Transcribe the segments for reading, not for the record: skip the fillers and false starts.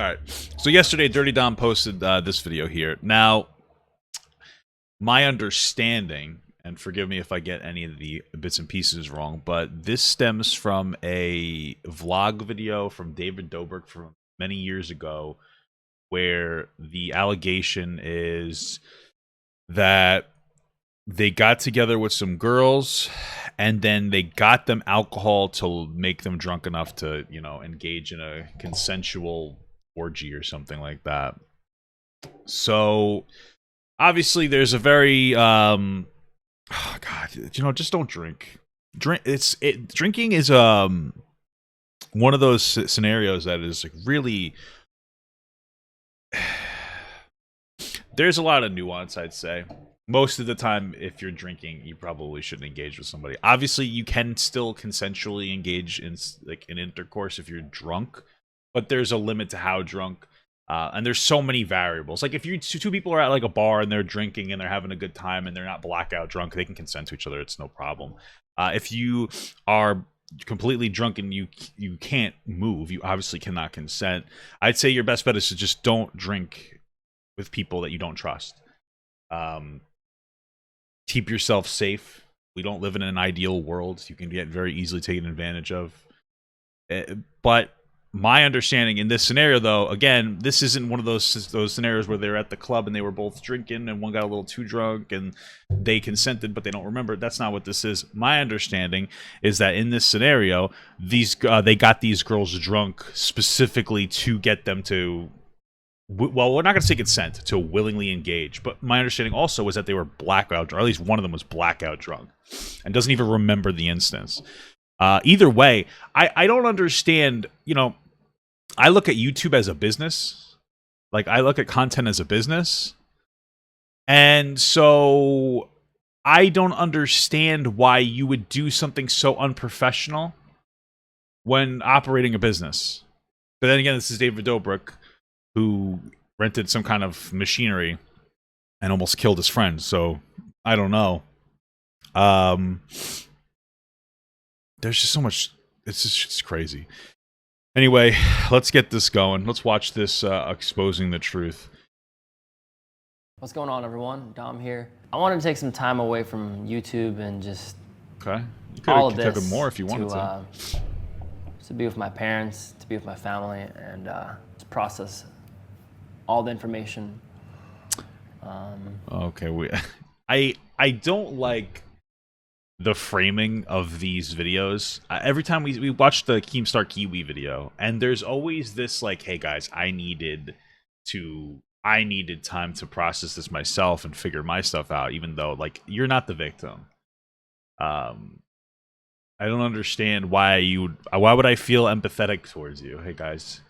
All right. So yesterday, Durte Dom posted this video here. Now, my understanding, and forgive me if I get any of the bits and pieces wrong, but this stems from a vlog video from David Dobrik from many years ago, where the allegation is that they got together with some girls and then they got them alcohol to make them drunk enough to, engage in a consensual orgy or something like that. So obviously there's a very oh god, just don't drink. Drinking is one of those scenarios that is like really there's a lot of nuance, I'd say. Most of the time, if you're drinking, you probably shouldn't engage with somebody. Obviously, you can still consensually engage in intercourse if you're drunk, but there's a limit to how drunk. And there's so many variables. Like if two people are at like a bar and they're drinking and they're having a good time and they're not blackout drunk, they can consent to each other. It's no problem. If you are completely drunk and you can't move, you obviously cannot consent. I'd say your best bet is to just don't drink with people that you don't trust. Keep yourself safe. We don't live in an ideal world. You can get very easily taken advantage of. But my understanding in this scenario, though, again, this isn't one of those scenarios where they're at the club and they were both drinking and one got a little too drunk and they consented but they don't remember. That's not what this is. My understanding is that in this scenario, they got these girls drunk specifically to get them to, well, we're not going to say consent, to willingly engage. But my understanding also was that they were blackout drunk, or at least one of them was blackout drunk and doesn't even remember the instance. Either way, I don't understand, I look at YouTube as a business. Like, I look at content as a business. And so I don't understand why you would do something so unprofessional when operating a business. But then again, this is David Dobrik, who rented some kind of machinery and almost killed his friend. So I don't know. There's just so much. It's crazy. Anyway, let's get this going. Let's watch this exposing the truth. What's going on, everyone? Dom here. I wanted to take some time away from YouTube and just you all of this took it more if you wanted to be with my parents, to be with my family, and to process all the information. Okay, I don't like the framing of these videos. Every time we watch the Keemstar Kiwi video, and there's always this like, hey guys, I needed time to process this myself and figure my stuff out, even though like you're not the victim. I don't understand why would I feel empathetic towards you? Hey guys,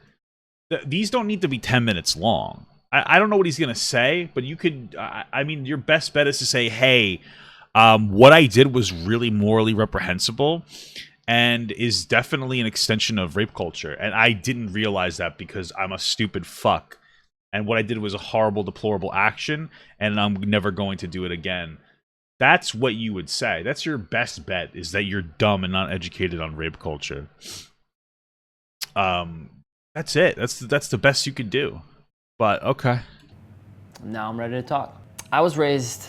these don't need to be 10 minutes long. I don't know what he's gonna say, but you could I mean, your best bet is to say, hey, what I did was really morally reprehensible and is definitely an extension of rape culture. And I didn't realize that because I'm a stupid fuck. And what I did was a horrible, deplorable action, and I'm never going to do it again. That's what you would say. That's your best bet, is that you're dumb and not educated on rape culture. That's it. That's the best you could do. But okay. Now I'm ready to talk. I was raised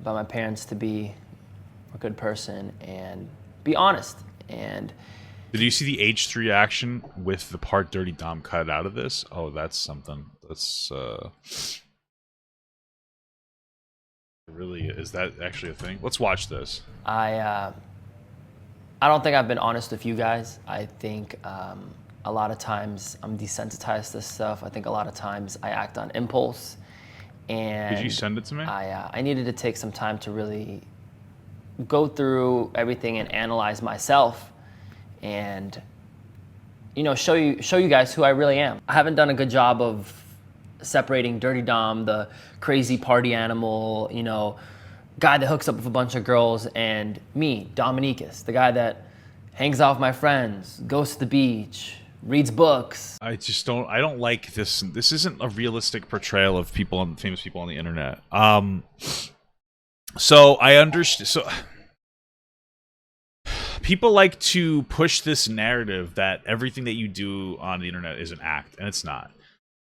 by my parents to be a good person and be honest. And did you see the H3 reaction with the part Durte Dom cut out of this? Oh, that's something. That's really, is that actually a thing? Let's watch this. I don't think I've been honest with you guys. I think a lot of times I'm desensitized to this stuff. I think a lot of times I act on impulse. And did you send it to me? I needed to take some time to really go through everything and analyze myself, and show you guys who I really am. I haven't done a good job of separating Durte Dom, the crazy party animal, guy that hooks up with a bunch of girls, and me, Dominicus, the guy that hangs out with my friends, goes to the beach, reads books. I don't like this. This isn't a realistic portrayal of famous people on the internet. So I understand. So people like to push this narrative that everything that you do on the internet is an act, and it's not.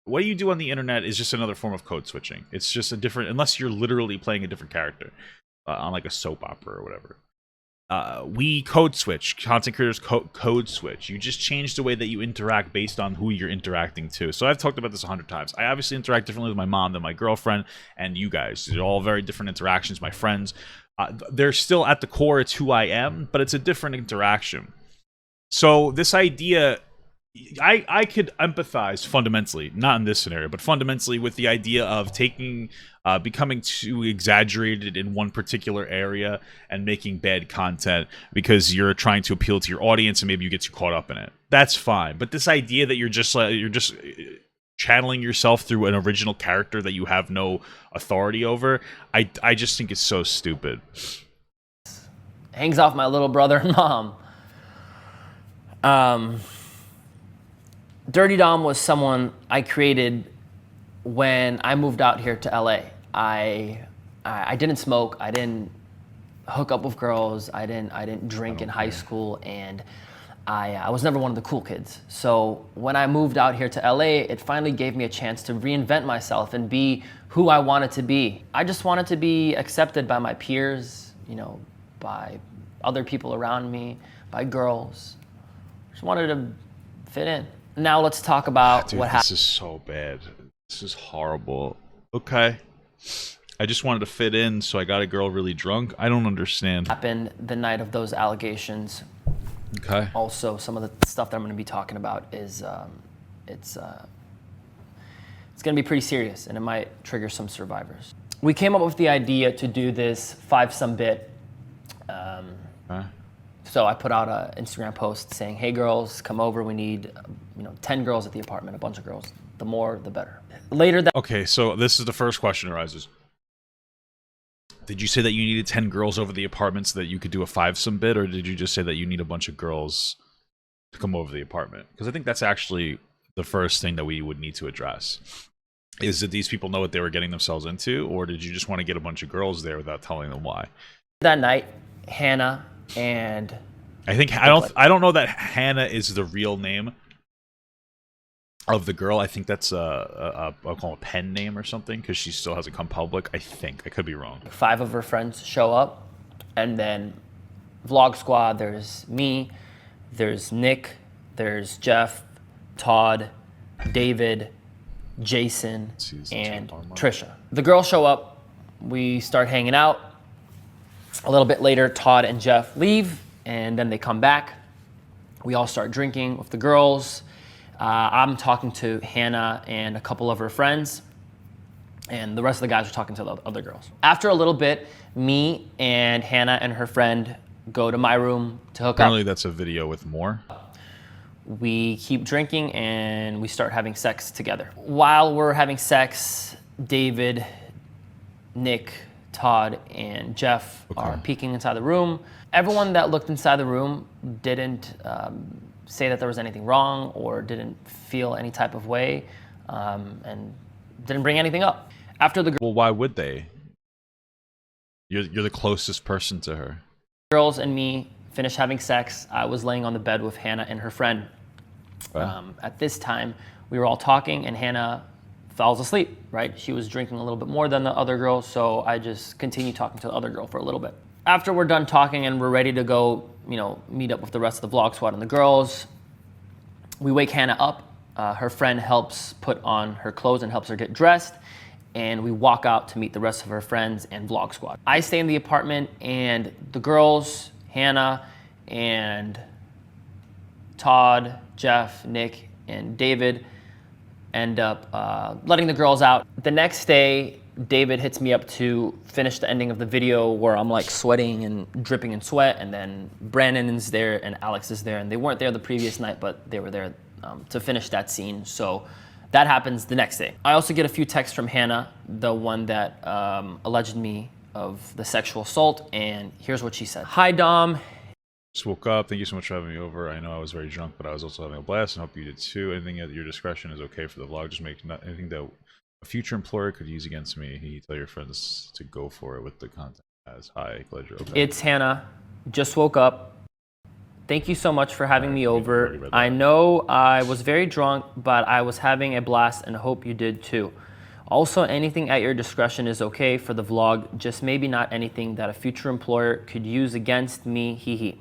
what you do on the internet is just another form of code switching. It's just a different, unless you're literally playing a different character on like a soap opera or whatever. We code switch. Content creators code switch. You just change the way that you interact based on who you're interacting to. So I've talked about this 100 times. I obviously interact differently with my mom than my girlfriend and you guys. They're all very different interactions. My friends, they're still at the core, it's who I am, but it's a different interaction. So this idea, I could empathize fundamentally, not in this scenario, but fundamentally with the idea of taking, becoming too exaggerated in one particular area and making bad content because you're trying to appeal to your audience and maybe you get too caught up in it. That's fine. But this idea that you're just channeling yourself through an original character that you have no authority over, I just think it's so stupid. Hangs off my little brother and mom. Durte Dom was someone I created when I moved out here to LA. I didn't smoke, I didn't hook up with girls, I didn't drink in high school, and I was never one of the cool kids. So when I moved out here to LA, it finally gave me a chance to reinvent myself and be who I wanted to be. I just wanted to be accepted by my peers, you know, by other people around me, by girls. Just wanted to fit in. Now let's talk about what happened. This is so bad. This is horrible. Okay. I just wanted to fit in, so I got a girl really drunk. I don't understand. Happened the night of those allegations. Okay. Also, some of the stuff that I'm going to be talking about is it's going to be pretty serious, and it might trigger some survivors. We came up with the idea to do this 5-some bit. Okay. So I put out an Instagram post saying, "Hey girls, come over. We need 10 girls at the apartment, a bunch of girls. The more, the better." Later that. Okay, so this is the first question arises. Did you say that you needed 10 girls over the apartment so that you could do a 5-some bit, or did you just say that you need a bunch of girls to come over the apartment? Because I think that's actually the first thing that we would need to address. Is that these people know what they were getting themselves into, or did you just want to get a bunch of girls there without telling them why? That night, Hannah and I don't know that Hannah is the real name of the girl. I think that's I'll call it a pen name or something, because she still hasn't come public. I think I could be wrong. 5 of her friends show up, and then Vlog Squad. There's me, there's Nick, there's Jeff, Todd, David, Jason, and Trisha. The girls show up. We start hanging out. A little bit later, Todd and Jeff leave, and then they come back. We all start drinking with the girls. I'm talking to Hannah and a couple of her friends, and the rest of the guys are talking to the other girls. After a little bit, me and Hannah and her friend go to my room to hook up. Apparently that's a video with more. We keep drinking and we start having sex together. While we're having sex, David, Nick, Todd, and Jeff are peeking inside the room. Everyone that looked inside the room didn't say that there was anything wrong or didn't feel any type of way, and didn't bring anything up. After the Well, why would they? You're the closest person to her. Girls and me finished having sex, I was laying on the bed with Hannah and her friend. At this time, we were all talking, and Hannah falls asleep, right? She was drinking a little bit more than the other girl, so I just continued talking to the other girl for a little bit. After we're done talking and we're ready to go, meet up with the rest of the Vlog Squad and the girls, we wake Hannah up. Her friend helps put on her clothes and helps her get dressed, and we walk out to meet the rest of her friends and Vlog Squad. I stay in the apartment, and the girls, Hannah and Todd, Jeff, Nick, and David, end up letting the girls out. The next day, David hits me up to finish the ending of the video where I'm like sweating and dripping in sweat, and then Brandon is there and Alex is there, and they weren't there the previous night, but they were there to finish that scene. So that happens the next day. I also get a few texts from Hannah, the one that alleged me of the sexual assault, and here's what she said. "Hi Dom. Just woke up. Thank you so much for having me over. I know I was very drunk, but I was also having a blast, and hope you did too. Anything at your discretion is okay for the vlog. Just make anything that a future employer could use against me. You tell your friends to go for it with the content as hi, glad you're okay." It's Hannah. Just woke up. Thank you so much for having me over. read that. I know I was very drunk, but I was having a blast and hope you did too. Also, anything at your discretion is okay for the vlog, just maybe not anything that a future employer could use against me, hee hee.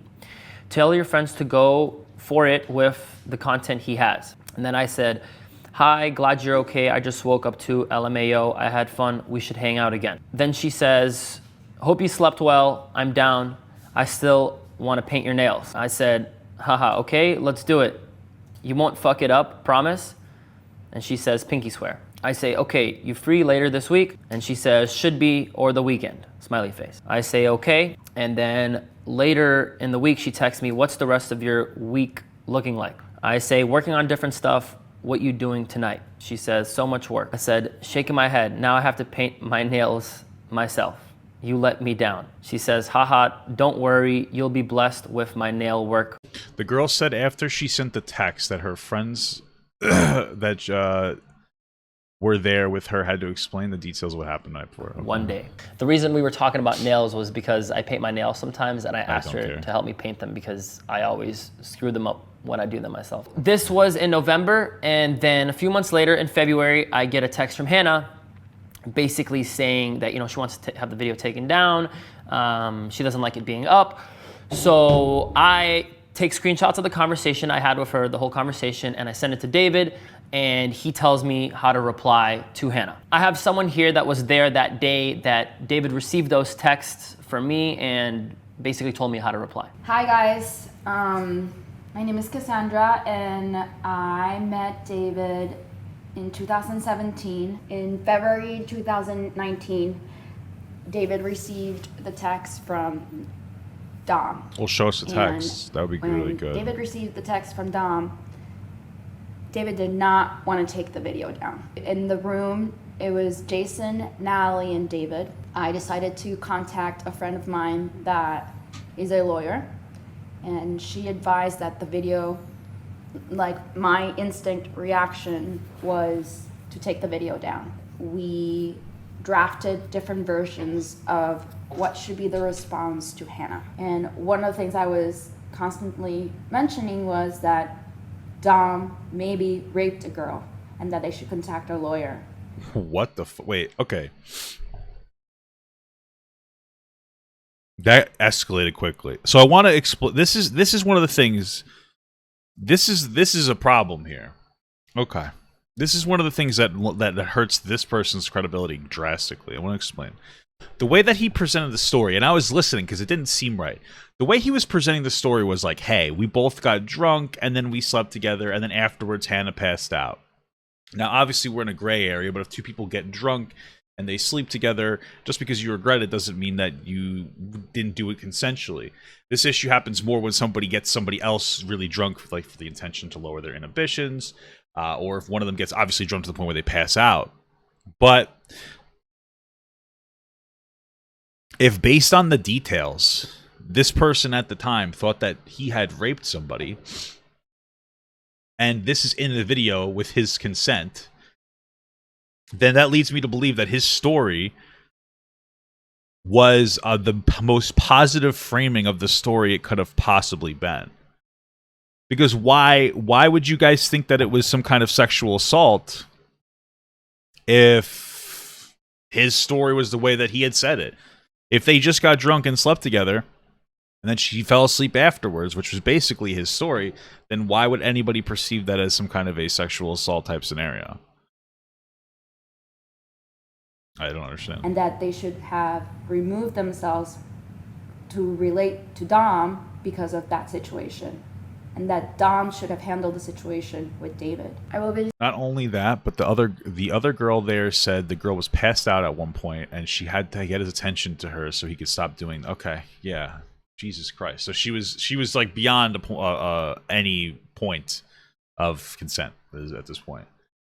Tell your friends to go for it with the content he has. And then I said, hi, glad you're okay. I just woke up too, LMAO. I had fun. We should hang out again. Then she says, hope you slept well. I'm down. I still want to paint your nails. I said, haha, okay, let's do it. You won't fuck it up, promise? And she says, pinky swear. I say, okay, you free later this week? And she says, should be, or the weekend, smiley face. I say, okay. And then later in the week, she texts me, what's the rest of your week looking like? I say, working on different stuff. What you doing tonight? She says, so much work. I said, shaking my head. Now I have to paint my nails myself. You let me down. She says, haha, don't worry. You'll be blessed with my nail work. The girl said after she sent the text that her friends that were there with her had to explain the details of what happened the night before. Okay. One day. The reason we were talking about nails was because I paint my nails sometimes, and I asked her care. to help me paint them because I always screw them up when I do them myself. This was in November, and then a few months later in February, I get a text from Hannah basically saying that, you know, she wants to have the video taken down. She doesn't like it being up. So I take screenshots of the conversation I had with her, the whole conversation, and I send it to David, and he tells me how to reply to Hannah. I have someone here that was there that day that David received those texts from me and basically told me how to reply. Hi guys, my name is Cassandra, and I met David in 2017. In February 2019, David received the text from Dom. Well, show us the text. That would be really good. David received the text from Dom. David did not want to take the video down. In the room, it was Jason, Natalie, and David. I decided to contact a friend of mine that is a lawyer, and she advised that the video, like, my instinct reaction was to take the video down. We drafted different versions of what should be the response to Hannah. And one of the things I was constantly mentioning was that Dom maybe raped a girl and that they should contact a lawyer. What the wait, okay. That escalated quickly. So I want to explain. This is one of the things. This is a problem here. Okay. This is one of the things that hurts this person's credibility drastically. I want to explain. The way that he presented the story, and I was listening because it didn't seem right. The way he was presenting the story was like, hey, we both got drunk, and then we slept together, and then afterwards Hannah passed out. Now, obviously, we're in a gray area, but if two people get drunk and they sleep together, just because you regret it doesn't mean that you didn't do it consensually. This issue happens more when somebody gets somebody else really drunk, like for the intention to lower their inhibitions, or if one of them gets obviously drunk to the point where they pass out. But if based on the details, this person at the time thought that he had raped somebody, and this is in the video with his consent, then that leads me to believe that his story was the most positive framing of the story it could have possibly been. Because why would you guys think that it was some kind of sexual assault if his story was the way that he had said it? If they just got drunk and slept together, and then she fell asleep afterwards, which was basically his story, then why would anybody perceive that as some kind of a sexual assault type scenario? I don't understand. And that they should have removed themselves to relate to Dom because of that situation. And that Dom should have handled the situation with David. I will be. Not only that, but the other girl there said the girl was passed out at one point, and she had to get his attention to her so he could stop doing. Okay, yeah, Jesus Christ. So she was like beyond any point of consent at this point.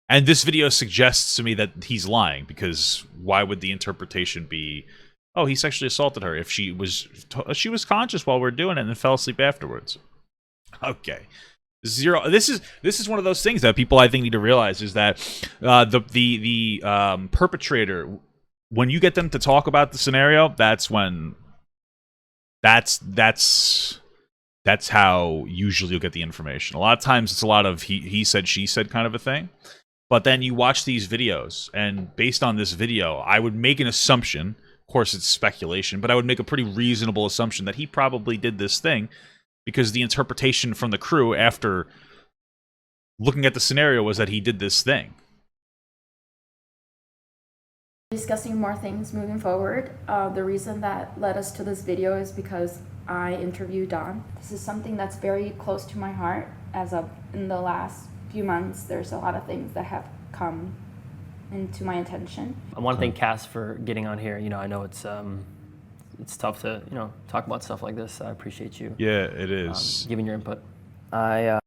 And this video suggests to me that he's lying, because why would the interpretation be, oh, he sexually assaulted her if she was conscious while we were doing it and then fell asleep afterwards? Okay. This is one of those things that people, I think, need to realize, is that the perpetrator, when you get them to talk about the scenario, that's That's how usually you'll get the information. A lot of times it's a lot of he said, she said kind of a thing. But then you watch these videos, and based on this video, I would make an assumption. Of course, it's speculation, but I would make a pretty reasonable assumption that he probably did this thing because the interpretation from the crew after looking at the scenario was that he did this thing. Discussing more things moving forward. The reason that led us to this video is because I interviewed Dom. This is something that's very close to my heart. As of in the last few months, there's a lot of things that have come into my attention. I want to thank Cass for getting on here. You know, I know it's tough to, you know, talk about stuff like this. I appreciate you. Yeah, it is. Giving your input.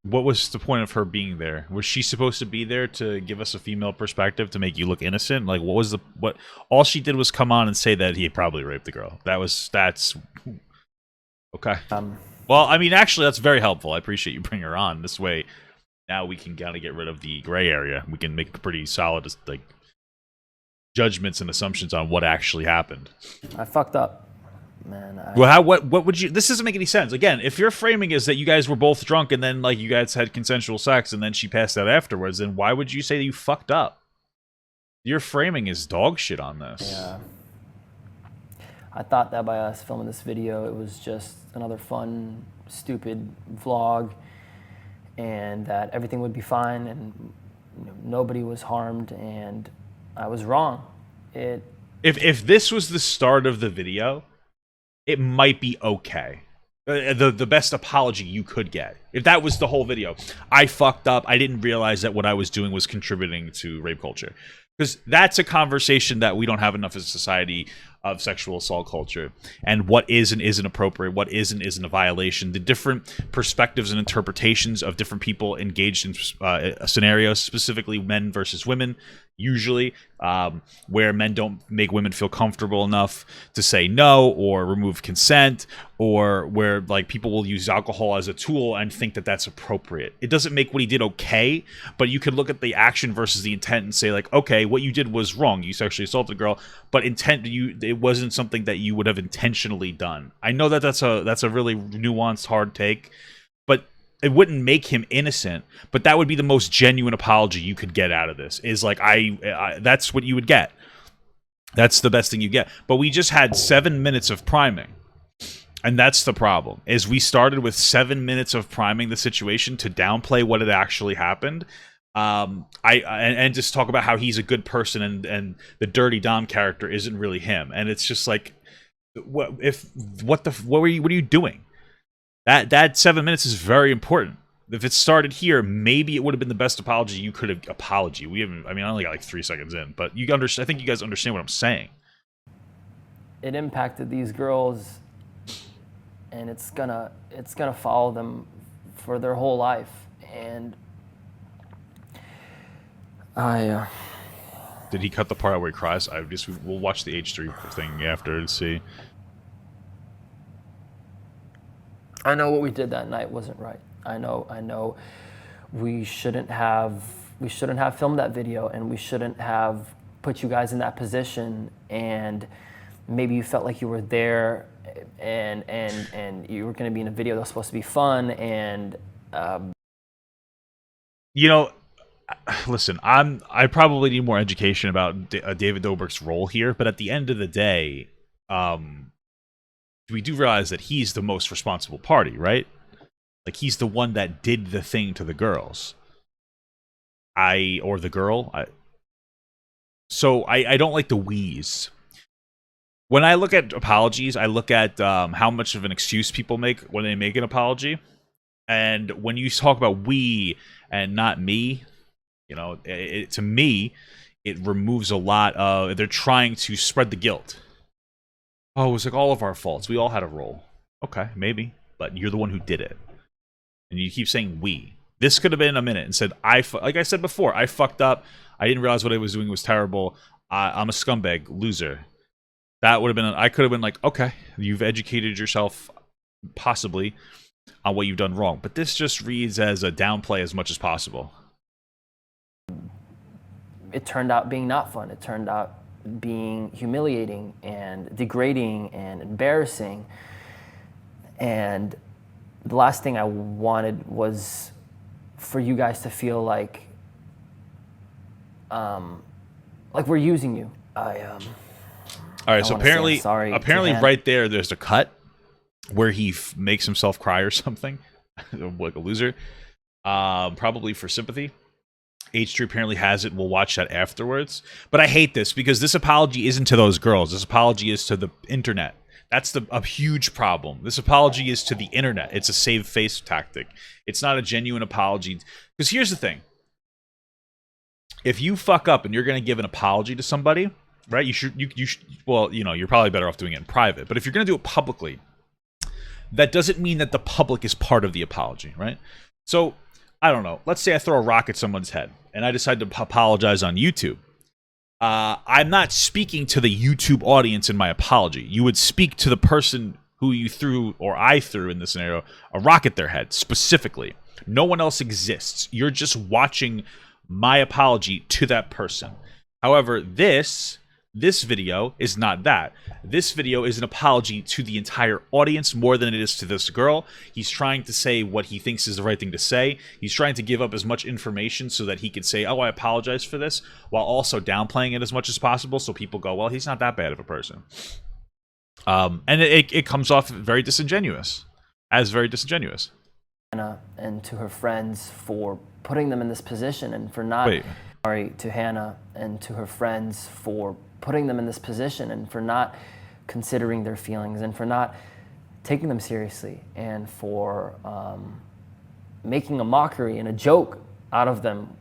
What was the point of her being there? Was she supposed to be there to give us a female perspective to make you look innocent? Like, what all she did was come on and say that he probably raped the girl. That's okay. Well, I mean, actually, that's very helpful. I appreciate you bringing her on. This way, now we can kind of get rid of the gray area. We can make pretty solid, like, judgments and assumptions on what actually happened. I fucked up. Man, well, what would you? This doesn't make any sense. Again, if your framing is that you guys were both drunk and then like you guys had consensual sex and then she passed out afterwards, then why would you say that you fucked up? Your framing is dog shit on this. Yeah. I thought that by us filming this video, it was just another fun, stupid vlog, and that everything would be fine and you know, nobody was harmed, and I was wrong. If this was the start of the video, it might be okay. The best apology you could get. If that was the whole video. I fucked up. I didn't realize that what I was doing was contributing to rape culture. Because that's a conversation that we don't have enough as a society of sexual assault culture. And what is and isn't appropriate, what isn't a violation. The different perspectives and interpretations of different people engaged in scenarios, specifically men versus women, usually, where men don't make women feel comfortable enough to say no or remove consent, or where like people will use alcohol as a tool and think that that's appropriate. It doesn't make what he did okay, but you could look at the action versus the intent and say like, okay, what you did was wrong. You sexually assaulted a girl, but it wasn't something that you would have intentionally done. I know that that's a really nuanced, hard take, but it wouldn't make him innocent, but that would be the most genuine apology you could get out of this. Is like, that's what you would get. That's the best thing you get. But we just had 7 minutes of priming. And that's the problem, is we started with 7 minutes of priming the situation to downplay what had actually happened. And just talk about how he's a good person and the Durte Dom character isn't really him. And it's just like, what are you doing? That 7 minutes is very important. If it started here, maybe it would have been the best apology you could have. I only got like 3 seconds in, but I think you guys understand what I'm saying. It impacted these girls, and it's gonna follow them for their whole life. And Did he cut the part where he cries? We'll watch the H3 thing after to see. I know what we did that night wasn't right. I know we shouldn't have filmed that video, and we shouldn't have put you guys in that position, and maybe you felt like you were there and you were going to be in a video that was supposed to be fun, and you know, listen, I probably need more education about David Dobrik's role here, but at the end of the day, we do realize that he's the most responsible party, right? Like, he's the one that did the thing to the girls. Or the girl. So I don't like the wheeze. When I look at apologies, I look at how much of an excuse people make when they make an apology. And when you talk about we and not me, you know, to me, it removes a lot of... They're trying to spread the guilt. Oh, it was like all of our faults. We all had a role. Okay, maybe. But you're the one who did it. And you keep saying we. This could have been a minute and said, like I said before, I fucked up. I didn't realize what I was doing was terrible. I'm a scumbag, loser. That would have been... I could have been like, okay, you've educated yourself, possibly, on what you've done wrong. But this just reads as a downplay as much as possible. It turned out being not fun. It turned out being humiliating and degrading and embarrassing. And the last thing I wanted was for you guys to feel like we're using you. All right, so apparently right there's a cut where he makes himself cry or something, like a loser, probably for sympathy. H3 apparently has it. We'll watch that afterwards. But I hate this because this apology isn't to those girls. This apology is to the internet. That's a huge problem. This apology is to the internet. It's a save face tactic. It's not a genuine apology. Because here's the thing. If you fuck up and you're going to give an apology to somebody, right? You should, well, you know, you're probably better off doing it in private. But if you're going to do it publicly, that doesn't mean that the public is part of the apology, right? So, I don't know. Let's say I throw a rock at someone's head and I decide to apologize on YouTube. I'm not speaking to the YouTube audience in my apology. You would speak to the person who you threw, or I threw in this scenario, a rock at their head specifically. No one else exists. You're just watching my apology to that person. However, this video is not that. This video is an apology to the entire audience more than it is to this girl. He's trying to say what he thinks is the right thing to say. He's trying to give up as much information so that he can say, oh, I apologize for this, while also downplaying it as much as possible so people go, well, he's not that bad of a person. And it comes off very disingenuous. Hannah and to her friends for putting them in this position and for not... Wait. Sorry to Hannah and to her friends for putting them in this position and for not considering their feelings and for not taking them seriously and for making a mockery and a joke out of them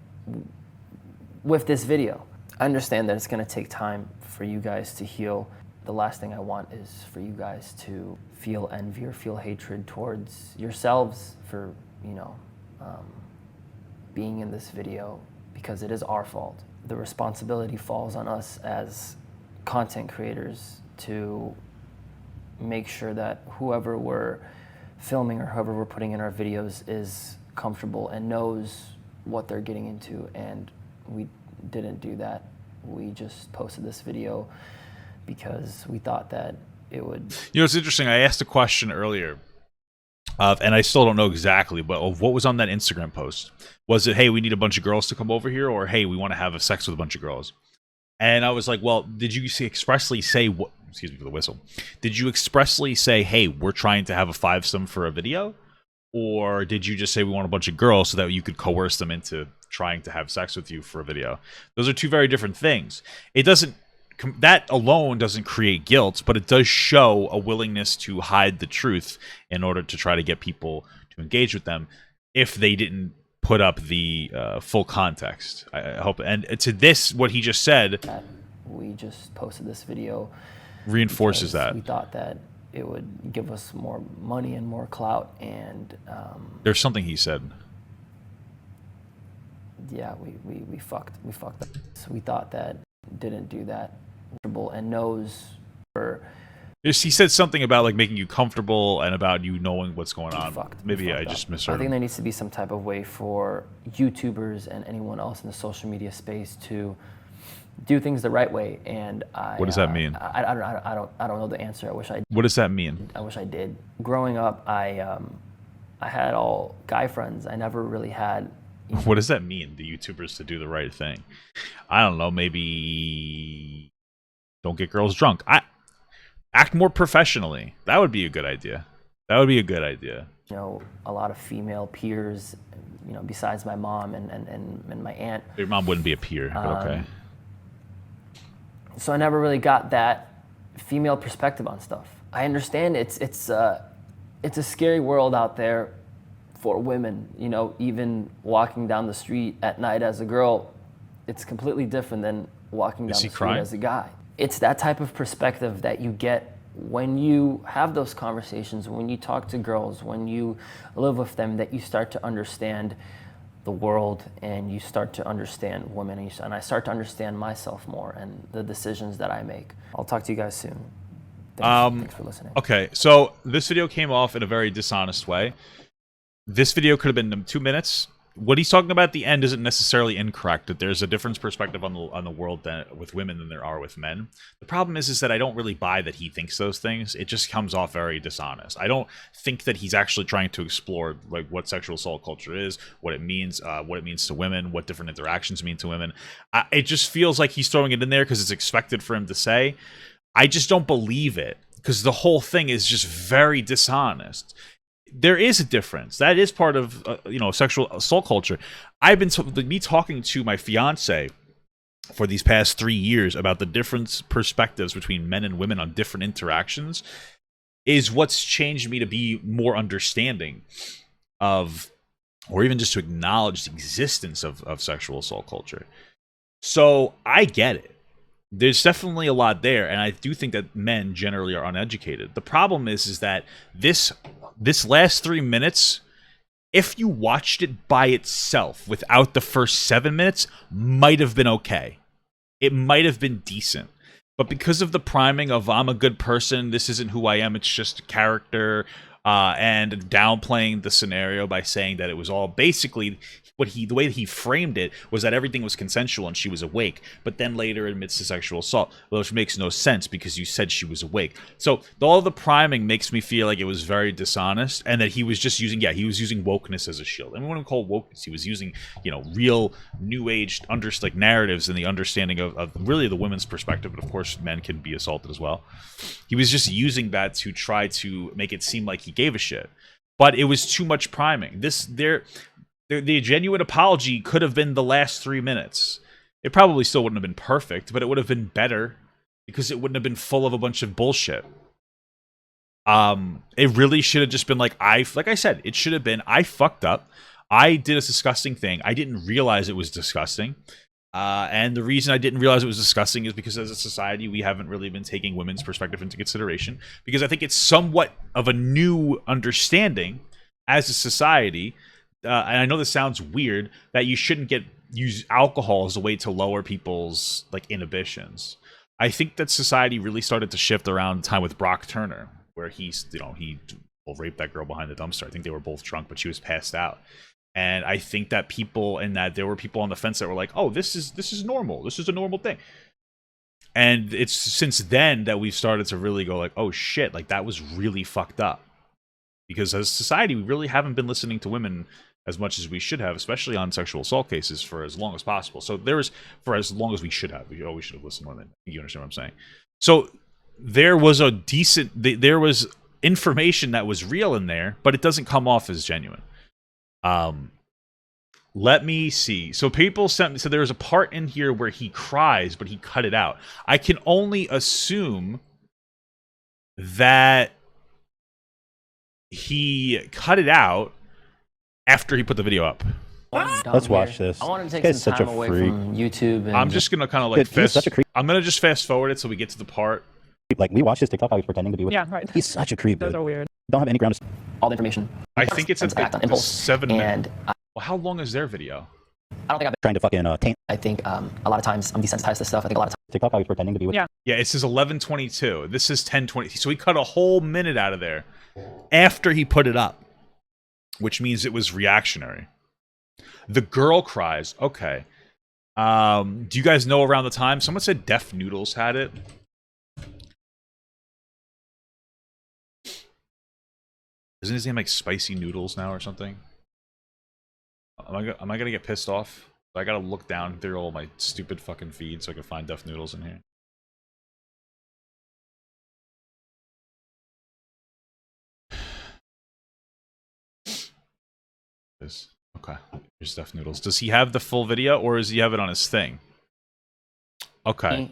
with this video. I understand that it's going to take time for you guys to heal. The last thing I want is for you guys to feel envy or feel hatred towards yourselves for, you know, being in this video, because it is our fault. The responsibility falls on us as content creators to make sure that whoever we're filming or whoever we're putting in our videos is comfortable and knows what they're getting into, and we didn't do that. We just posted this video because we thought that it would... You know, it's interesting. I asked a question earlier, and I still don't know exactly, but of what was on that Instagram post. Was it, hey, we need a bunch of girls to come over here, or hey, we want to have a sex with a bunch of girls? And I was like, well, did you expressly say what? Excuse me for the whistle. Did you expressly say, hey, we're trying to have a fivesome for a video? Or did you just say we want a bunch of girls so that you could coerce them into trying to have sex with you for a video? Those are two very different things. It doesn't... That alone doesn't create guilt, but it does show a willingness to hide the truth in order to try to get people to engage with them if they didn't put up the full context. I hope. And to this, what he just said... We just posted this video. Reinforces that. We thought that it would give us more money and more clout, and... There's something he said. Yeah, we fucked up. So we thought that didn't do that. And knows for... He said something about like making you comfortable and about you knowing what's going on. Maybe I just misheard. I think there needs to be some type of way for YouTubers and anyone else in the social media space to do things the right way. And what does that mean? I don't know the answer. I wish I. What does that mean? I wish I did. Growing up, I had all guy friends. I never really had. What does that mean? The YouTubers to do the right thing? I don't know. Maybe don't get girls drunk. Act more professionally. That would be a good idea. You know, a lot of female peers, you know, besides my mom and my aunt. Your mom wouldn't be a peer, but okay. So I never really got that female perspective on stuff. I understand it's a scary world out there for women. You know, even walking down the street at night as a girl, it's completely different than walking down the street as a guy. It's that type of perspective that you get when you have those conversations, when you talk to girls, when you live with them, that you start to understand the world and you start to understand women, and I start to understand myself more and the decisions that I make. I'll talk to you guys soon. Thanks for listening. Okay, so this video came off in a very dishonest way. This video could have been 2 minutes. what he's talking about at the end isn't necessarily incorrect. That there's a different perspective on the world with women than there are with men. The problem is that I don't really buy that he thinks those things. It just comes off very dishonest. I don't think that he's actually trying to explore like what sexual assault culture is, what it means to women, what different interactions mean to women. It just feels like he's throwing it in there because it's expected for him to say. I just don't believe it because the whole thing is just very dishonest. There is a difference. That is part of sexual assault culture. I've been me talking to my fiance for these past 3 years about the different perspectives between men and women on different interactions is what's changed me to be more understanding of, or even just to acknowledge the existence of sexual assault culture. So I get it. There's definitely a lot there, and I do think that men generally are uneducated. The problem is that this last 3 minutes, if you watched it by itself without the first 7 minutes, might have been okay. It might have been decent. But because of the priming of I'm a good person, this isn't who I am, it's just a character, and downplaying the scenario by saying that it was all basically the way that he framed it was that everything was consensual and she was awake, but then later admits to sexual assault, which makes no sense because you said she was awake. So all the priming makes me feel like it was very dishonest, and that he was just using wokeness as a shield. And we wouldn't call wokeness. He was using real new age narratives and the understanding of really the women's perspective, but of course men can be assaulted as well. He was just using that to try to make it seem like he gave a shit, but it was too much priming. The genuine apology could have been the last 3 minutes. It probably still wouldn't have been perfect, but it would have been better because it wouldn't have been full of a bunch of bullshit. It really should have just been like I said, it should have been, I fucked up. I did a disgusting thing. I didn't realize it was disgusting. And the reason I didn't realize it was disgusting is because as a society, we haven't really been taking women's perspective into consideration, because I think it's somewhat of a new understanding as a society. And I know this sounds weird, that you shouldn't use alcohol as a way to lower people's inhibitions. I think that society really started to shift around time with Brock Turner, where he raped that girl behind the dumpster. I think they were both drunk, but she was passed out. And I think that there were people on the fence that were like, "Oh, this is normal. This is a normal thing." And it's since then that we've started to really go like, "Oh shit, that was really fucked up." Because as a society, we really haven't been listening to women as much as we should have, especially on sexual assault cases, for as long as possible. So for as long as we should have. We always should have listened to women. You understand what I'm saying? So there was there was information that was real in there, but it doesn't come off as genuine. Let me see. So people sent me, so there's a part in here where he cries, but he cut it out. I can only assume that he cut it out after he put the video up. Let's watch this. I want to take This some guy's such time a away freak. from YouTube. And I'm just gonna kind of Dude, he's such a creep. I'm gonna just fast forward it so we get to the part. We watched his TikTok. I was pretending to be with. Yeah, right. He's such a creep. Those Dude. are weird. Don't have any ground. all the information. I think it's act on a impulse. 7 minute. And Well, how long is their video? I don't think I've Trying to fucking taint I think a lot of times I'm desensitized to stuff. I think a lot of times TikTok. I was pretending to be with. Yeah. Yeah, it says 11:22. This is 10:20. So he cut a whole minute out of there after he put it up, which means it was reactionary. The girl cries. Okay. Do you guys know around the time? Someone said Def Noodles had it. Isn't his name like Spicy Noodles now or something? Am I gonna get pissed off? I gotta look down through all my stupid fucking feeds so I can find Def Noodles in here. Okay, here's Def Noodles. Does he have the full video or does he have it on his thing? Okay.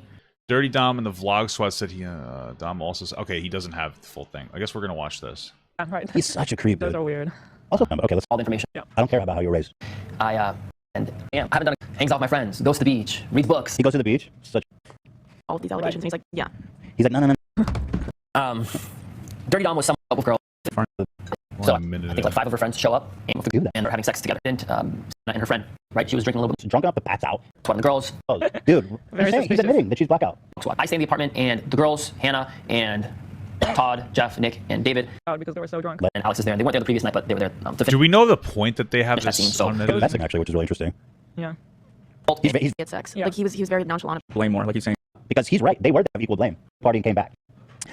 Dirty Dom in the vlog squad said he Dom also okay, he doesn't have the full thing. I guess we're gonna watch this. Yeah, right. He's such a creep. Those Dude. are weird. Also, okay, let's. all the information. I don't care about how you're raised. I haven't done it. Hangs out with my friends, goes to the beach, reads books. He goes to the beach. Such. All of these allegations. And he's like, yeah. He's like, no. Dirty Dom was some couple girls. So a minute I think like 5 of her friends show up Do that. and are having sex together. And and her friend, right? She was drinking a little bit. Drunk enough to pass out. It's one of the girls. Oh, dude. Very He's suspicious. admitting that she's blackout. So I stay in the apartment, and the girls, Hannah and Todd, Jeff, Nick, and David. Because they were so drunk. And Alex is there. And they weren't there the previous night, but they were there to Do finish we know the point that they have that scene. this So unedited? That's actually, which is really interesting. Yeah. He's He had sex. Yeah. Like he was very nonchalant. Blame more, like he's saying. because he's right. They were to have equal blame. Party and came back.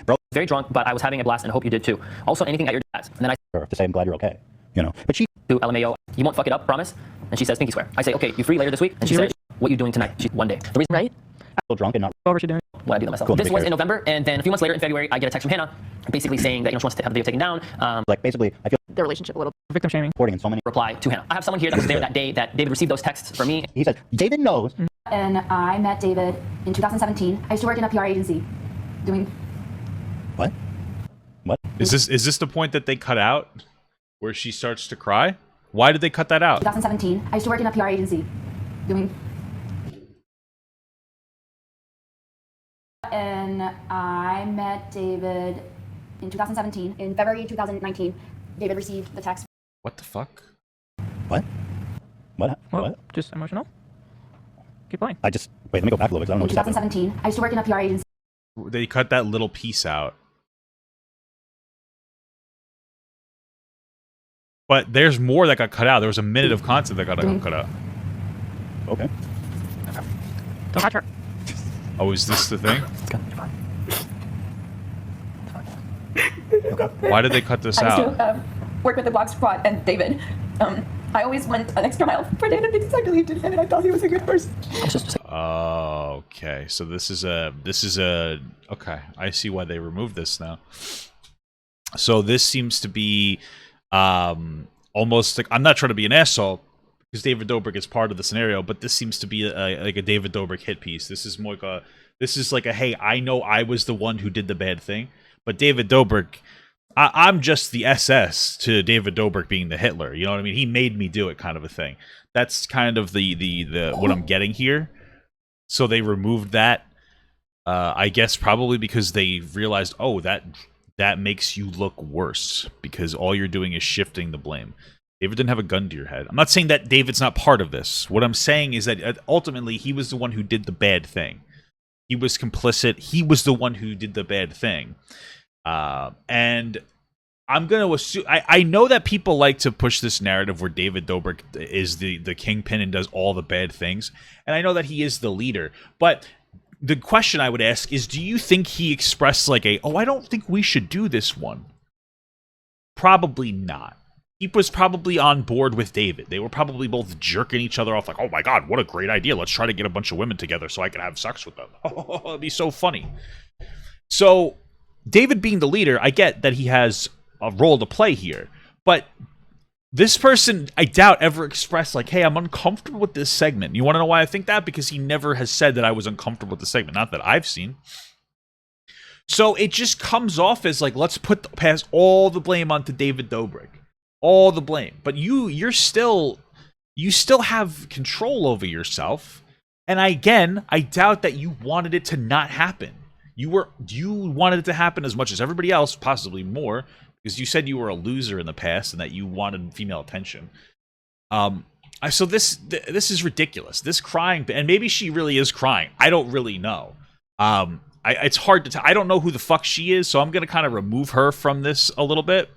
Bro, very drunk, but I was having a blast and I hope you did too. Also, anything at your dad's. And then I her to say I'm glad you're okay. You know, but she to LMAO, you won't fuck it up, promise? And she says, pinky swear. I say, okay, you free later this week? And she says, what you doing tonight? She's one day. The reason Right? still drunk and not. What was she doing? when I do that myself. Cool, This take was care. in November, and then a few months later in February, I get a text from Hannah basically saying that she wants to have the video taken down. Like basically, I feel Their relationship a little. Victim shaming. reporting in so many. Reply to Hannah. I have someone here that was there that day that David received those texts from me. He says David knows. And I met David in 2017. I used to work in a PR agency doing What? What? Is this the point that they cut out where she starts to cry? Why did they cut that out? 2017. I used to work in a PR agency doing. And I met David in 2017. In February 2019, David received the text. What the fuck? What? What? Well, What? just emotional. Keep playing. I just wait. Let me go back a little bit. 'Cause I don't know In what just happened. 2017, I used to work in a PR agency. They cut that little piece out. But there's more that got cut out. There was a minute of content that got cut out. Okay. Don't touch her. Oh, is this the thing? Why did they cut this I used out? to work with the Block Squad and David. I always went an extra mile for David because I believed in him and I thought he was a good person. Oh, okay. So this is a okay. I see why they removed this now. So this seems to be almost like, I'm not trying to be an asshole because David Dobrik is part of the scenario, but this seems to be like a David Dobrik hit piece. This is more like a hey, I know I was the one who did the bad thing, but David Dobrik, I'm just the SS to David Dobrik being the Hitler. You know what I mean? He made me do it, kind of a thing. That's kind of the what I'm getting here. So they removed that. I guess probably because they realized, oh, that makes you look worse because all you're doing is shifting the blame. David didn't have a gun to your head. I'm not saying that David's not part of this. What I'm saying is that ultimately he was the one who did the bad thing. He was complicit. He was the one who did the bad thing. And I'm going to assume... I know that people like to push this narrative where David Dobrik is the kingpin and does all the bad things. And I know that he is the leader. But the question I would ask is, do you think he expressed like I don't think we should do this one? Probably not. He was probably on board with David. They were probably both jerking each other off like, oh my god, what a great idea. Let's try to get a bunch of women together so I can have sex with them. Oh, it'd be so funny. So, David being the leader, I get that he has a role to play here. But this person, I doubt, ever expressed like, hey, I'm uncomfortable with this segment. You want to know why I think that? Because he never has said that I was uncomfortable with the segment. Not that I've seen. So it just comes off as like, let's pass all the blame onto David Dobrik. All the blame. But you still have control over yourself. And I doubt that you wanted it to not happen. You wanted it to happen as much as everybody else, possibly more, because you said you were a loser in the past and that you wanted female attention. So this is ridiculous. This crying, and maybe she really is crying. I don't really know. It's hard to tell. I don't know who the fuck she is, so I'm gonna kind of remove her from this a little bit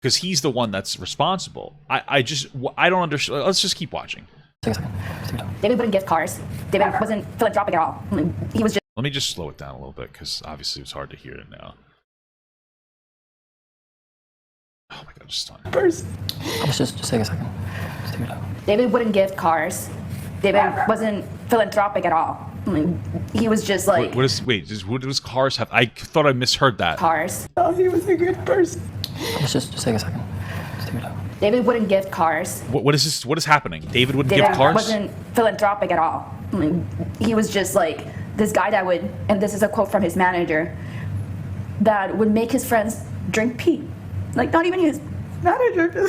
because he's the one that's responsible. I don't understand. Let's just keep watching. David wouldn't give cars. David wasn't philanthropic at all. He was just. Let me just slow it down a little bit because obviously it's hard to hear it now. Oh my god, just stun. Just take a second. Just take it out. David wouldn't give cars. David wasn't philanthropic at all. He was just like. What does cars have? I thought I misheard that. Cars. Oh, he was a good person. Just take a second. Just take it out. David wouldn't give cars. What is this? What is happening? David wouldn't David give cars? wasn't philanthropic at all. He was just like this guy that would, and this is a quote from his manager, that would make his friends drink pee. Like, not even his manager.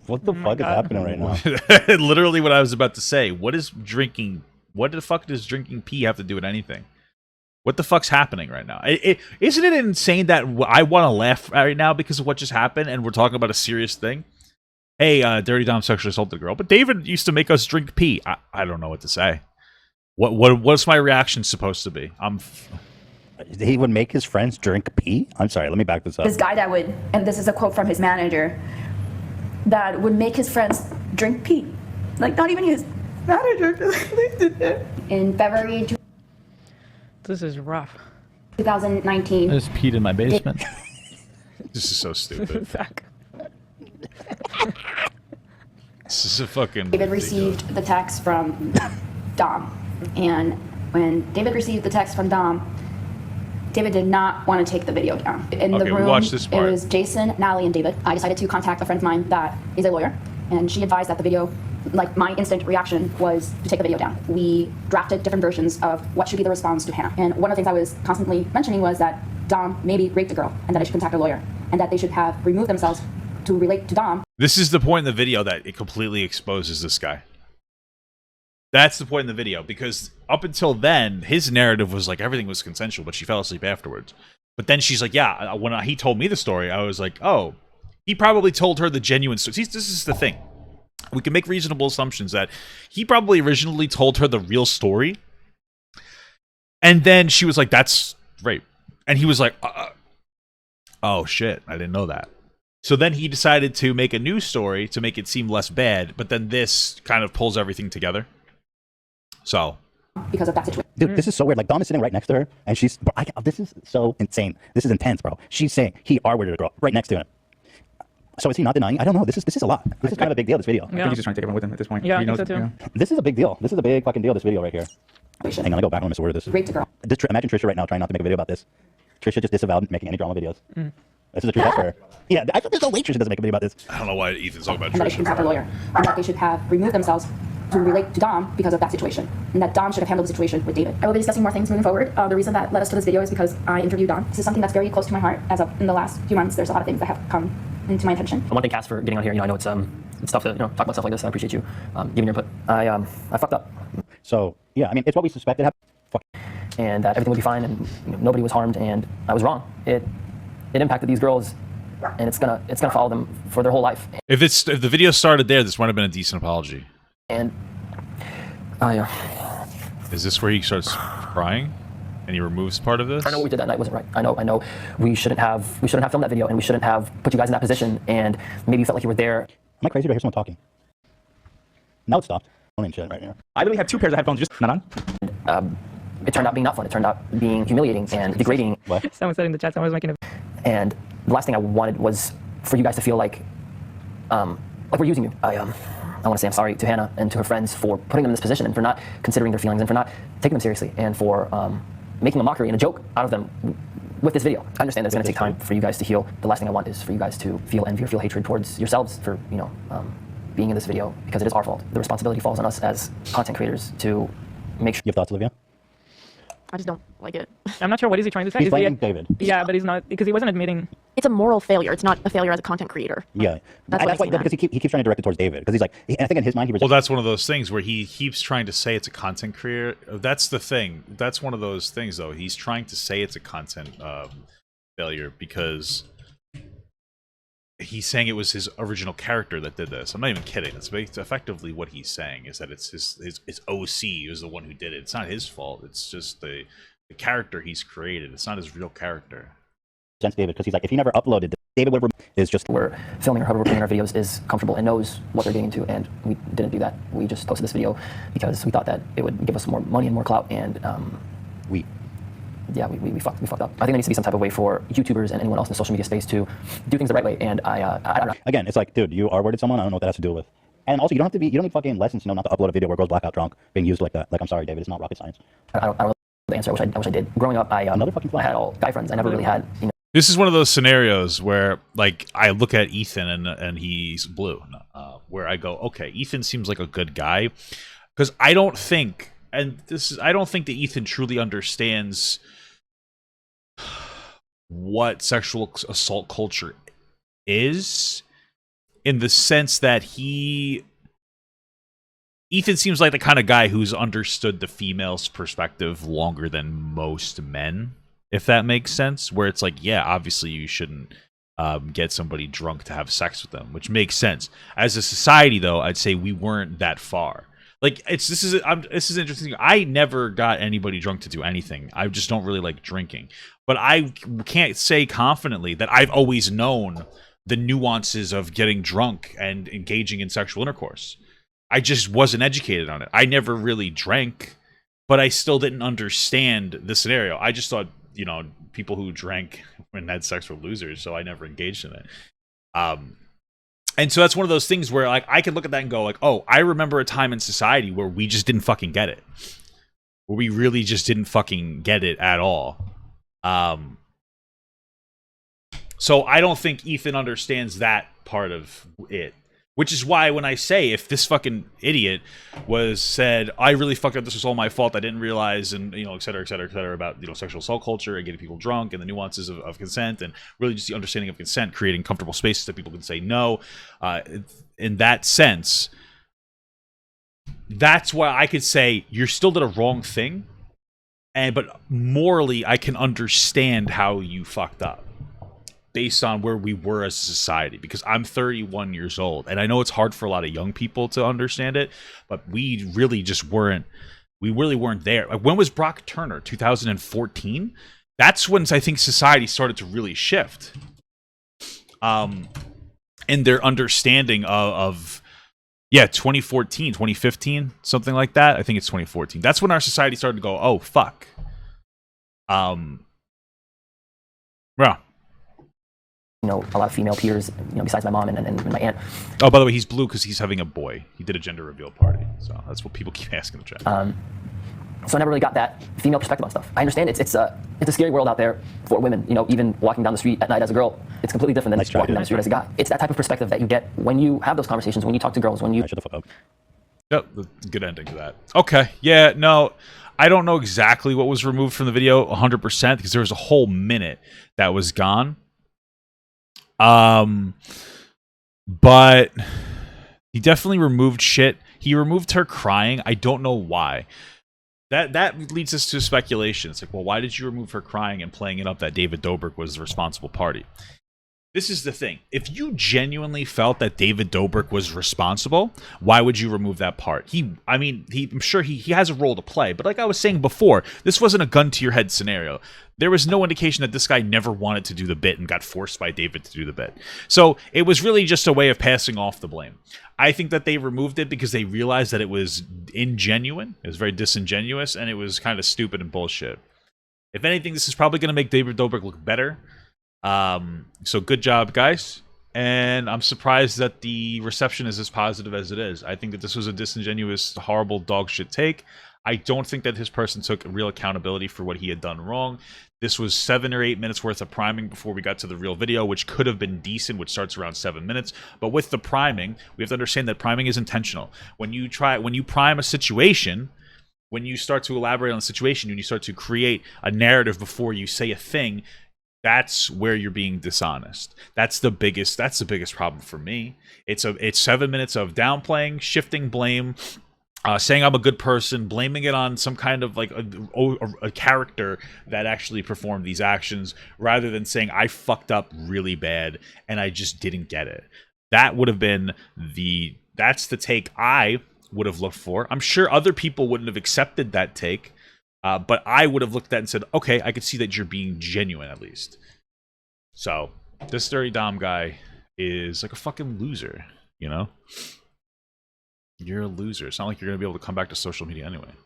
What the fuck is happening right now? Literally what I was about to say. What the fuck does drinking pee have to do with anything? What the fuck's happening right now? Isn't it insane that I want to laugh right now because of what just happened and we're talking about a serious thing? Hey, Dirty Dom sexually assaulted a girl, but David used to make us drink pee. I don't know what to say. What's my reaction supposed to be? He would make his friends drink pee? I'm sorry, let me back this up. This guy that would, and this is a quote from his manager, that would make his friends drink pee. Like, not even his manager. In February This is rough. 2019, I just peed in my basement. This is so stupid. Zach. This is a fucking. David received the text from Dom. And when David received the text from Dom, David did not want to take the video down. In the Okay, room, watch this part. it was Jason, Natalie, and David. I decided to contact a friend of mine that is a lawyer, and she advised that the video, like, my instant reaction was to take the video down. We drafted different versions of what should be the response to Hannah. And one of the things I was constantly mentioning was that Dom maybe raped a girl, and that I should contact a lawyer, and that they should have removed themselves to relate to Dom. This is the point in the video that it completely exposes this guy. That's the point in the video, because up until then, his narrative was like everything was consensual, but she fell asleep afterwards. But then she's like, yeah, when he told me the story, I was like, oh, he probably told her the genuine story. See, this is the thing. We can make reasonable assumptions that he probably originally told her the real story. And then she was like, that's rape. And he was like, oh shit, I didn't know that. So then he decided to make a new story to make it seem less bad, but then this kind of pulls everything together. So. Because of that situation. Dude, this is so weird. Like, Dom is sitting right next to her, and she's... Bro, this is so insane. This is intense, bro. She's saying he R-worded a girl right next to him. So is he not denying? I don't know. This is a lot. This is kind of a big deal, this video. Yeah. I think he's just trying to take everyone with him at this point. Yeah, He I think knows- so too. yeah. This is a big deal. This is a big fucking deal, this video right here. Situation. Hang on, I go back. I'm going to misword this. Raped a girl. Imagine Trisha right now trying not to make a video about this. Trisha just disavowed making any drama videos. This is a true test for her. Yeah, I think there's no way Trisha doesn't make a video about this. I don't know why Ethan's talking about And that they should contact a Trisha. lawyer. And that they should have removed themselves to relate to Dom because of that situation. And that Dom should have handled the situation with David. I will be discussing more things moving forward. The reason that led us to this video is because I interviewed Dom. This is something that's very close to my heart. As of in the last few months, there's a lot of things that have come into my attention. I want to thank Cass for getting on here. I know it's tough to talk about stuff like this. And I appreciate you giving your input. I fucked up. So, yeah, I mean, it's what we suspected happened. And that everything would be fine, and nobody was harmed, and I was wrong. It impacted these girls, and it's gonna follow them for their whole life. If the video started there, this might have been a decent apology. And Is this where he starts crying and he removes part of this? I know what we did that night wasn't right. I know we shouldn't have filmed that video, and we shouldn't have put you guys in that position, and maybe you felt like you were there. Am I crazy to hear someone talking? Now it stopped. I shit right here. I literally had 2 pairs of headphones just not on. It turned out being not fun. It turned out being humiliating and degrading. What? Someone said in the chat, someone was making a... And the last thing I wanted was for you guys to feel like we're using you. I want to say I'm sorry to Hannah and to her friends for putting them in this position and for not considering their feelings and for not taking them seriously and for making a mockery and a joke out of them with this video. I understand that it's going to take time for you guys to heal. The last thing I want is for you guys to feel envy or feel hatred towards yourselves for being in this video, because it is our fault. The responsibility falls on us as content creators to make sure. You have thoughts, Olivia? I just don't like it. I'm not sure what is he trying to say. He's Is he blaming David. Yeah, but he's not, because he wasn't admitting. It's a moral failure. It's not a failure as a content creator. Yeah. That's That's why why, because he keeps trying to direct it towards David. Because he's like, and I think in his mind he was Well, that's one of those things where he keeps trying to say it's a content creator. That's the thing. That's one of those things, though. He's trying to say it's a content failure because he's saying it was his original character that did this. I'm not even kidding. That's effectively what he's saying, is that it's his OC is the one who did it. It's not his fault. It's just the character he's created. It's not his real character. against David because he's like, if he never uploaded this, David would is just We're filming or however we're putting our videos is comfortable and knows what they're getting into, and we didn't do that. We just posted this video because we thought that it would give us more money and more clout, and we we fucked up. I think there needs to be some type of way for YouTubers and anyone else in the social media space to do things the right way, and I don't know. again, it's like, dude, you R-worded someone. I don't know what that has to do with. And also, you don't need fucking lessons to know not to upload a video where a girl's blackout drunk being used like that. Like, I'm sorry, David, it's not rocket science. I don't know the answer. I wish I did. Growing up, I Another fucking I had all guy friends. I never really had This is one of those scenarios where, like, I look at Ethan and he's blue, where I go, okay, Ethan seems like a good guy, because I don't think that Ethan truly understands what sexual assault culture is, in the sense that Ethan seems like the kind of guy who's understood the female's perspective longer than most men, if that makes sense, where it's like, yeah, obviously you shouldn't get somebody drunk to have sex with them, which makes sense. As a society, though, I'd say we weren't that far. Like this is interesting. I never got anybody drunk to do anything. I just don't really like drinking. But I can't say confidently that I've always known the nuances of getting drunk and engaging in sexual intercourse. I just wasn't educated on it. I never really drank, but I still didn't understand the scenario. I just thought, you know, people who drank and had sex were losers, so I never engaged in it. And so that's one of those things where, like, I could look at that and go, like, oh, I remember a time in society where we just didn't fucking get it. Where we really just didn't fucking get it at all. So I don't think Ethan understands that part of it. Which is why when I say, if this fucking idiot said, I really fucked up, this was all my fault, I didn't realize, and, you know, et cetera, about, you know, sexual assault culture and getting people drunk and the nuances of consent and really just the understanding of consent, creating comfortable spaces that people can say no. In that sense, that's why I could say you still did a wrong thing, but morally I can understand how you fucked up, based on where we were as a society, because I'm 31 years old, and I know it's hard for a lot of young people to understand it, but we really weren't there. Like, when was Brock Turner? 2014? That's when I think society started to really shift. In their understanding of 2014, 2015, something like that. I think it's 2014. That's when our society started to go, oh, fuck. Yeah. You know, a lot of female peers, you know, besides my mom and my aunt. Oh, by the way, he's blue because he's having a boy. He did a gender reveal party, so that's what people keep asking in the chat. So I never really got that female perspective on stuff. I understand it's a scary world out there for women. You know, even walking down the street at night as a girl, it's completely different than walking down the street as a guy. It's that type of perspective that you get when you have those conversations, when you talk to girls, when you. Shut the fuck up. Yep, good ending to that. Okay, yeah, no, I don't know exactly what was removed from the video 100% because there was a whole minute that was gone. But he definitely removed shit. He removed her crying. I don't know why. That leads us to speculation. It's like, well, why did you remove her crying and playing it up that David Dobrik was the responsible party? This is the thing. If you genuinely felt that David Dobrik was responsible, why would you remove that part? I'm sure he has a role to play, but like I was saying before, this wasn't a gun to your head scenario. There was no indication that this guy never wanted to do the bit and got forced by David to do the bit. So it was really just a way of passing off the blame. I think that they removed it because they realized that it was ingenuine, it was very disingenuous, and it was kind of stupid and bullshit. If anything, this is probably going to make David Dobrik look better. So good job, guys. And I'm surprised that the reception is as positive as it is. I think that this was a disingenuous, horrible dog shit take. I don't think that his person took real accountability for what he had done wrong. This was 7 or 8 minutes worth of priming before we got to the real video, which could have been decent, which starts around 7 minutes. But with the priming, we have to understand that priming is intentional. When you prime a situation, when you start to elaborate on the situation, when you start to create a narrative before you say a thing, that's where you're being dishonest. That's the biggest problem for me. It's 7 minutes of downplaying, shifting blame, saying I'm a good person, blaming it on some kind of like a character that actually performed these actions, rather than saying I fucked up really bad and I just didn't get it. That would have been that's the take I would have looked for. I'm sure other people wouldn't have accepted that take. But I would have looked at that and said, okay, I could see that you're being genuine at least. So this Dirty Dom guy is like a fucking loser, you know? You're a loser. It's not like you're going to be able to come back to social media anyway.